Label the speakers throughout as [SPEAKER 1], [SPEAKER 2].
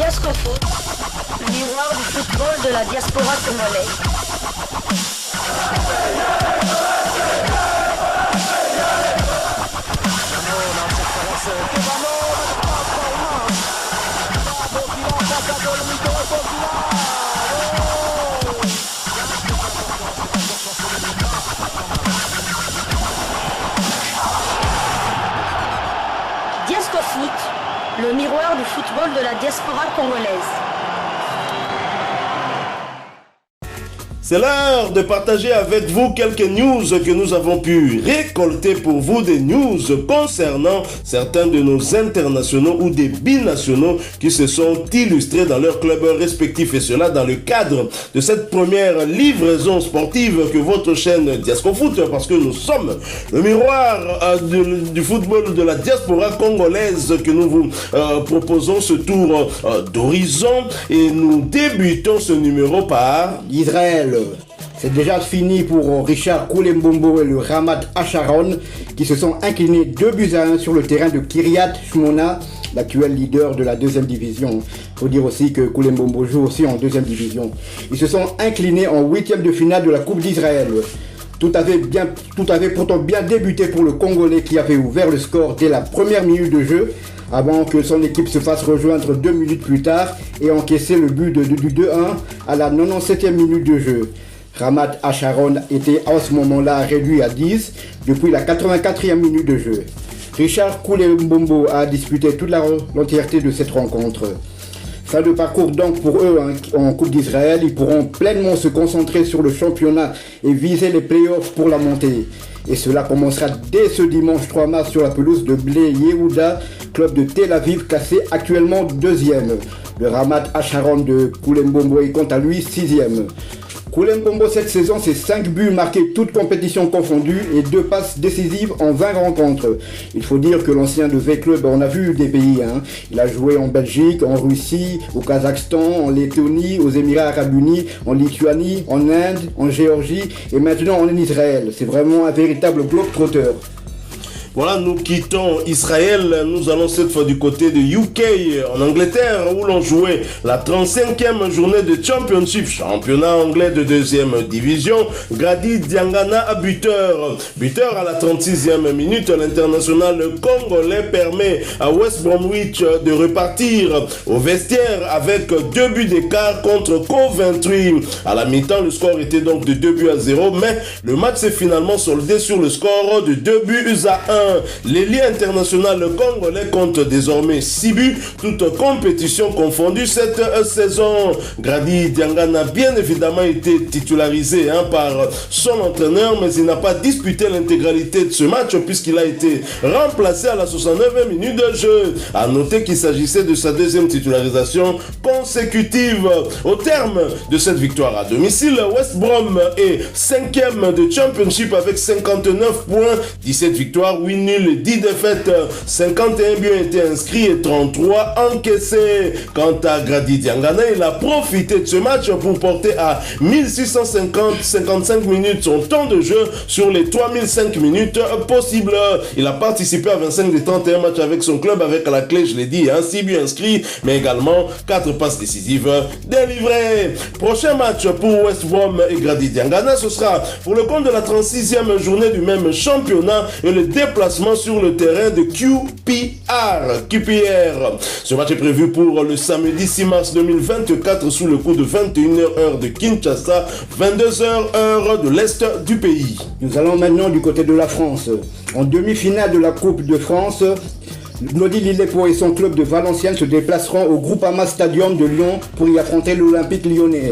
[SPEAKER 1] Diascofoot, le miroir du football de la diaspora congolaise. Diascofoot, le miroir du football de la diaspora congolaise.
[SPEAKER 2] C'est l'heure de partager avec vous quelques news que nous avons pu récolter pour vous, des news concernant certains de nos internationaux ou des binationaux qui se sont illustrés dans leurs clubs respectifs, et cela dans le cadre de cette première livraison sportive que votre chaîne Diascofoot, parce que nous sommes le miroir du football de la diaspora congolaise, que nous vous proposons ce tour d'horizon, et nous débutons ce numéro par
[SPEAKER 3] Israël. C'est déjà fini pour Richard Koulimbombo et le Ramat Acharon qui se sont inclinés 2-1 sur le terrain de Kiryat Shmona, l'actuel leader de la deuxième division. Il faut dire aussi que Koulimbombo joue aussi en deuxième division. Ils se sont inclinés en huitième de finale de la Coupe d'Israël. Tout avait pourtant bien débuté pour le Congolais qui avait ouvert le score dès la première minute de jeu, avant que son équipe se fasse rejoindre 2 minutes plus tard et encaisser le but du 2-1 à la 97e minute de jeu. Ramat Acharon était à ce moment-là réduit à 10 depuis la 84e minute de jeu. Richard Koulimbombo a disputé toute l'entièreté de cette rencontre. Fin de parcours donc pour eux en Coupe d'Israël. Ils pourront pleinement se concentrer sur le championnat et viser les playoffs pour la montée. Et cela commencera dès ce dimanche 3 mars sur la pelouse de Bnei Yehuda, club de Tel Aviv classé actuellement deuxième. Le Ramat Acharon de Koulimbombo est quant à lui sixième. Koulimbombo cette saison, c'est 5 buts marqués toutes compétitions confondues et 2 passes décisives en 20 rencontres. Il faut dire que l'ancien de V-Club en a vu des pays. Il a joué en Belgique, en Russie, au Kazakhstan, en Lettonie, aux Émirats Arabes Unis, en Lituanie, en Inde, en Géorgie et maintenant en Israël. C'est vraiment un véritable globe-trotter.
[SPEAKER 2] Voilà, nous quittons Israël, nous allons cette fois du côté de UK, en Angleterre, où l'on jouait la 35e journée de Championship, championnat anglais de deuxième division. Grady Diangana a buteur à la 36e minute. L'international congolais permet à West Bromwich de repartir au vestiaire avec 2 buts d'écart contre Coventry. À la mi-temps, le score était donc de 2-0, mais le match s'est finalement soldé sur le score de 2-1. L'ailier international congolais compte désormais 6 buts, toutes compétitions confondues cette saison. Grady Diangana a bien évidemment été titularisé par son entraîneur, mais il n'a pas disputé l'intégralité de ce match puisqu'il a été remplacé à la 69e minute de jeu. A noter qu'il s'agissait de sa deuxième titularisation consécutive. Au terme de cette victoire à domicile, West Brom est 5e de Championship avec 59 points, 17 victoires, 8 nuls, 10 défaites, 51 buts ont été inscrits et 33 encaissés. Quant à Grady Diangana, il a profité de ce match pour porter à 1655 minutes son temps de jeu sur les 3005 minutes possibles. Il a participé à 25 des 31 matchs avec son club avec à la clé, je l'ai dit, 6 buts inscrits, mais également 4 passes décisives délivrées. Prochain match pour West Brom et Grady Diangana, ce sera pour le compte de la 36e journée du même championnat et le déplacement sur le terrain de QPR. Ce match est prévu pour le samedi 6 mars 2024 sous le coup de 21h heure de Kinshasa, 22h heure de l'Est du pays.
[SPEAKER 3] Nous allons maintenant du côté de la France. En demi-finale de la Coupe de France, Nodi Lillepo et son club de Valenciennes se déplaceront au Groupama Stadium de Lyon pour y affronter l'Olympique lyonnais.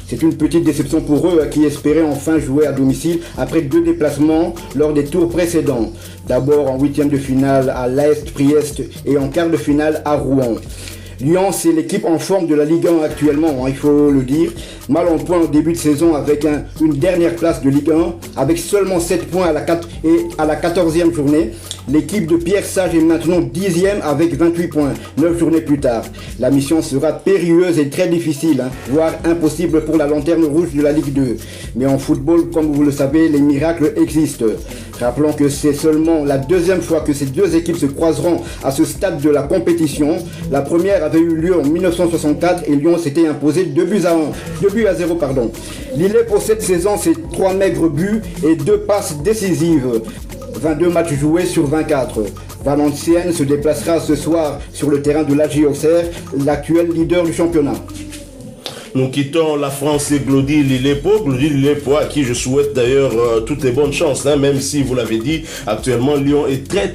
[SPEAKER 3] C'est une petite déception pour eux qui espéraient enfin jouer à domicile après 2 déplacements lors des tours précédents. D'abord en 8e de finale à l'Aest-Priest et en quart de finale à Rouen. Lyon, c'est l'équipe en forme de la Ligue 1 actuellement, il faut le dire, mal en point au début de saison avec une dernière place de Ligue 1, avec seulement 7 points à la 14e journée. L'équipe de Pierre Sage est maintenant 10e avec 28 points, 9 journées plus tard. La mission sera périlleuse et très difficile, voire impossible pour la lanterne rouge de la Ligue 2. Mais en football, comme vous le savez, les miracles existent. Rappelons que c'est seulement la deuxième fois que ces deux équipes se croiseront à ce stade de la compétition. La première avait eu lieu en 1964 et Lyon s'était imposé 2 buts à 0. Lille pour cette saison, c'est 3 maigres buts et 2 passes décisives. 22 matchs joués sur 24. Valenciennes se déplacera ce soir sur le terrain de l'AG Auxerre, l'actuel leader du championnat.
[SPEAKER 2] Nous quittons la France et Glody Lillepo, à qui je souhaite d'ailleurs toutes les bonnes chances, même si vous l'avez dit, actuellement Lyon est très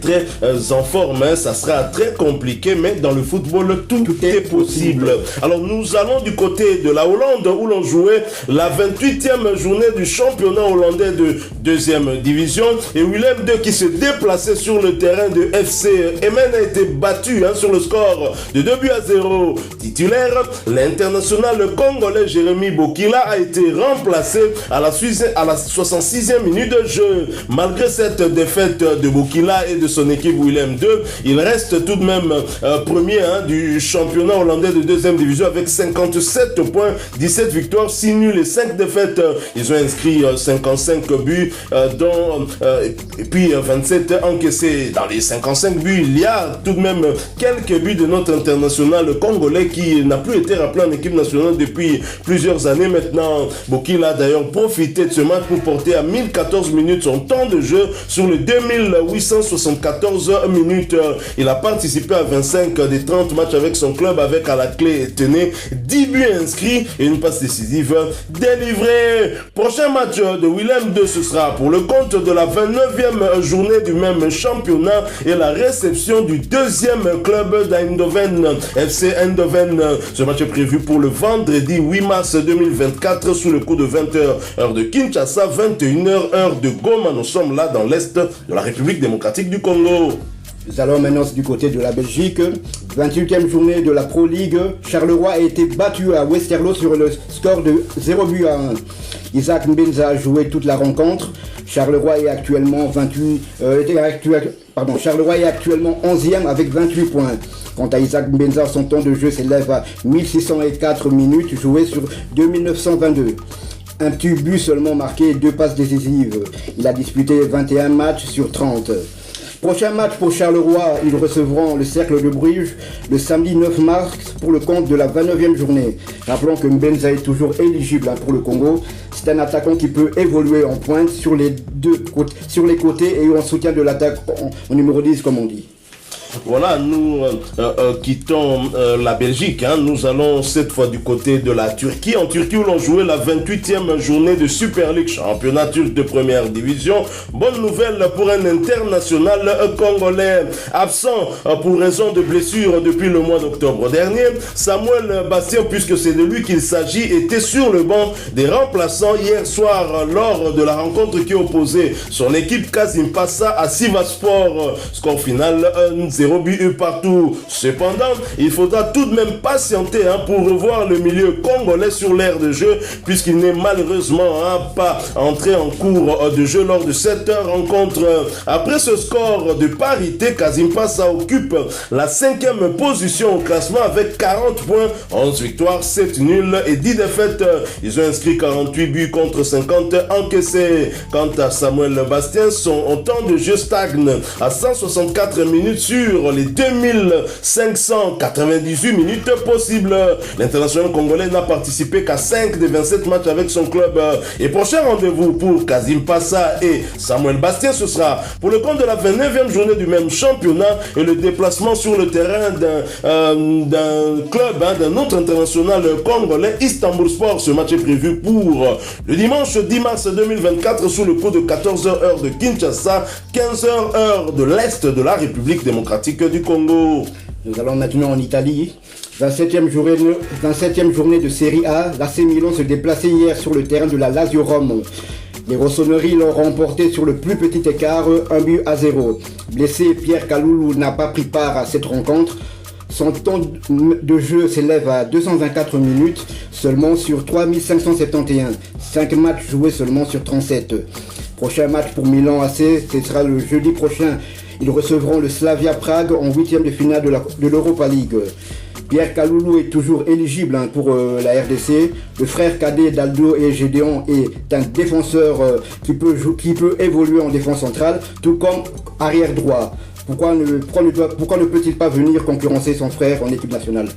[SPEAKER 2] en forme, ça sera très compliqué, mais dans le football tout est possible. Alors nous allons du côté de la Hollande où l'on jouait la 28e journée du championnat hollandais de 2e division et Willem II qui se déplaçait sur le terrain de FC Emmen a été battu sur le score de 2 buts à 0. Titulaire, l'international congolais Jérémy Bokila a été remplacé à la 66e minute de jeu. Malgré cette défaite de Bokila et de son équipe Willem II, il reste tout de même premier du championnat hollandais de 2e division avec 57 points, 17 victoires, 6 nuls et 5 défaites. Ils ont inscrit 55 buts, et puis 27 encaissés. Dans les 55 buts, il y a tout de même quelques buts de notre international congolais qui n'a plus été rappelé en équipe nationale depuis plusieurs années maintenant. Bokila a d'ailleurs profité de ce match pour porter à 1014 minutes son temps de jeu sur les 2874 minutes. Il a participé à 25 des 30 matchs avec son club avec à la clé, tenez, 10 buts inscrits et une passe décisive délivrée. Prochain match de Willem II, ce sera pour le compte de la 29e journée du même championnat et la réception du deuxième club d'Eindhoven, FC Eindhoven. Ce match est prévu pour le vendredi 8 mars 2024 sous le coup de 20h heure de Kinshasa, 21h heure de Goma. Nous sommes là dans l'est de la République démocratique du Congo.
[SPEAKER 3] Nous allons maintenant du côté de la Belgique. 28e journée de la Pro League. Charleroi a été battu à Westerlo sur le score de 0 but à 1. Isaac Mbenza a joué toute la rencontre. Charleroi est actuellement 11e avec 28 points. Quant à Isaac Mbenza, son temps de jeu s'élève à 1604 minutes jouées sur 2922. Un petit but seulement marqué et 2 passes décisives. Il a disputé 21 matchs sur 30. Prochain match pour Charleroi, ils recevront le Cercle de Bruges le samedi 9 mars pour le compte de la 29e journée. Rappelons que Mbenza est toujours éligible pour le Congo. C'est un attaquant qui peut évoluer en pointe sur les côtés et en soutien de l'attaque en numéro 10 comme on dit.
[SPEAKER 2] Voilà, nous quittons la Belgique. Nous allons cette fois du côté de la Turquie. En Turquie où l'on jouait la 28e journée de Super League, championnat turc de première division. Bonne nouvelle pour un international congolais absent pour raison de blessure depuis le mois d'octobre dernier. Samuel Bastien, puisque c'est de lui qu'il s'agit, était sur le banc des remplaçants hier soir lors de la rencontre qui opposait son équipe Kasimpasa à Sivasspor. Score final 0 but partout. Cependant, il faudra tout de même patienter pour revoir le milieu congolais sur l'aire de jeu puisqu'il n'est malheureusement pas entré en cours de jeu lors de cette rencontre. Après ce score de parité, Kasimpasa occupe la 5e position au classement avec 40 points, 11 victoires, 7 nuls et 10 défaites. Ils ont inscrit 48 buts contre 50 encaissés. Quant à Samuel Bastien, son temps de jeu stagne à 164 minutes sur les 2598 minutes possibles. L'international congolais n'a participé qu'à 5 des 27 matchs avec son club. Et prochain rendez-vous pour Kasimpasa et Samuel Bastien, ce sera pour le compte de la 29e journée du même championnat et le déplacement sur le terrain d'un club, d'un autre international congolais, Istanbulspor. Ce match est prévu pour le dimanche 10 mars 2024 sous le coup de 14h heure de Kinshasa, 15h heure de l'Est de la République démocratique du Congo.
[SPEAKER 3] Nous allons maintenant en Italie. 27e journée de Serie A. L'AC Milan se déplaçait hier sur le terrain de la Lazio Rome. Les Rossoneri l'ont remporté sur le plus petit écart, 1 but à 0. Blessé, Pierre Kaloulou n'a pas pris part à cette rencontre. Son temps de jeu s'élève à 224 minutes seulement sur 3571. 5 matchs joués seulement sur 37. Prochain match pour Milan AC, ce sera le jeudi prochain. Ils recevront le Slavia Prague en 8e de finale de l'Europa League. Pierre Kaloulou est toujours éligible pour la RDC. Le frère cadet d'Aldo et Gédéon est un défenseur qui peut évoluer en défense centrale, tout comme arrière droit. Pourquoi ne peut-il pas venir concurrencer son frère en équipe nationale?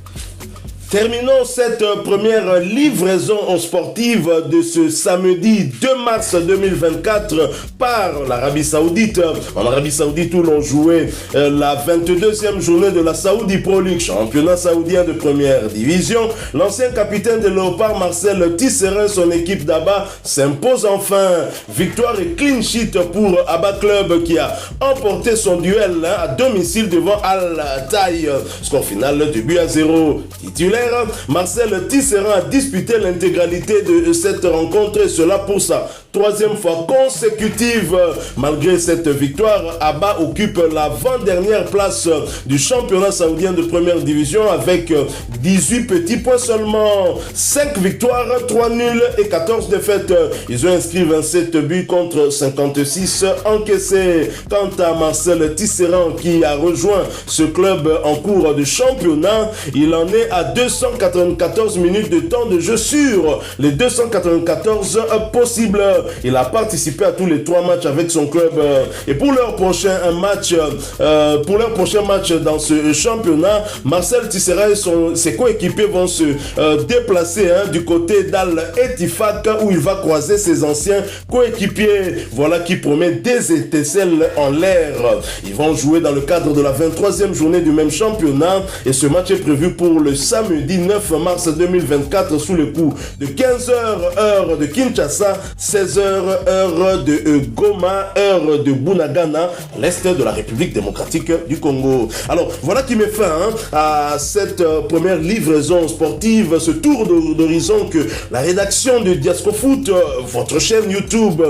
[SPEAKER 2] Terminons cette première livraison sportive de ce samedi 2 mars 2024 par l'Arabie Saoudite. En Arabie Saoudite où l'on jouait la 22e journée de la Saudi Pro League, championnat saoudien de première division. L'ancien capitaine des Léopards, Marcel Tisserand, son équipe d'Abba s'impose enfin. Victoire et clean sheet pour Abba Club qui a emporté son duel à domicile devant Al-Taï. Score final de 2-0. Titulaire, Marcel Tisserand a disputé l'intégralité de cette rencontre et cela pour sa 3e fois consécutive. Malgré cette victoire, Abba occupe l'avant-dernière place du championnat saoudien de première division avec 18 petits points seulement. 5 victoires, 3 nuls et 14 défaites. Ils ont inscrit 27 buts contre 56 encaissés. Quant à Marcel Tisserand qui a rejoint ce club en cours de championnat, il en est à 294 minutes de temps de jeu sur les 294 possibles. Il a participé à tous les 3 matchs avec son club et pour leur prochain match dans ce championnat, Marcel Tisserand et ses coéquipiers vont se déplacer du côté d'Al-Ettifaq où il va croiser ses anciens coéquipiers. Voilà qui promet des étincelles en l'air. Ils vont jouer dans le cadre de la 23e journée du même championnat et ce match est prévu pour le samedi 9 mars 2024 sous le coup de 15h heure de Kinshasa, 16h heure de Goma, heure de Bunagana, l'est de la République démocratique du Congo. Alors voilà qui met fin à cette première livraison sportive, ce tour d'horizon que la rédaction de Diasco Foot, votre chaîne YouTube,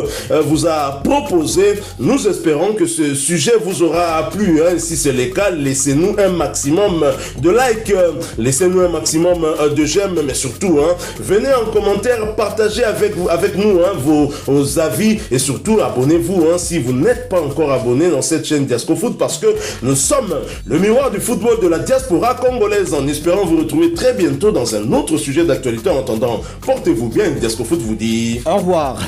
[SPEAKER 2] vous a proposé. Nous espérons que ce sujet vous aura plu. Si c'est le cas, laissez-nous un maximum de likes, laissez-nous un maximum de j'aime, mais surtout, venez en commentaire, partagez avec nous vos avis et surtout abonnez-vous si vous n'êtes pas encore abonné dans cette chaîne Diasco Foot parce que nous sommes le miroir du football de la diaspora congolaise en espérant vous retrouver très bientôt dans un autre sujet d'actualité. En attendant, portez-vous bien. Diasco Foot vous dit
[SPEAKER 3] au revoir.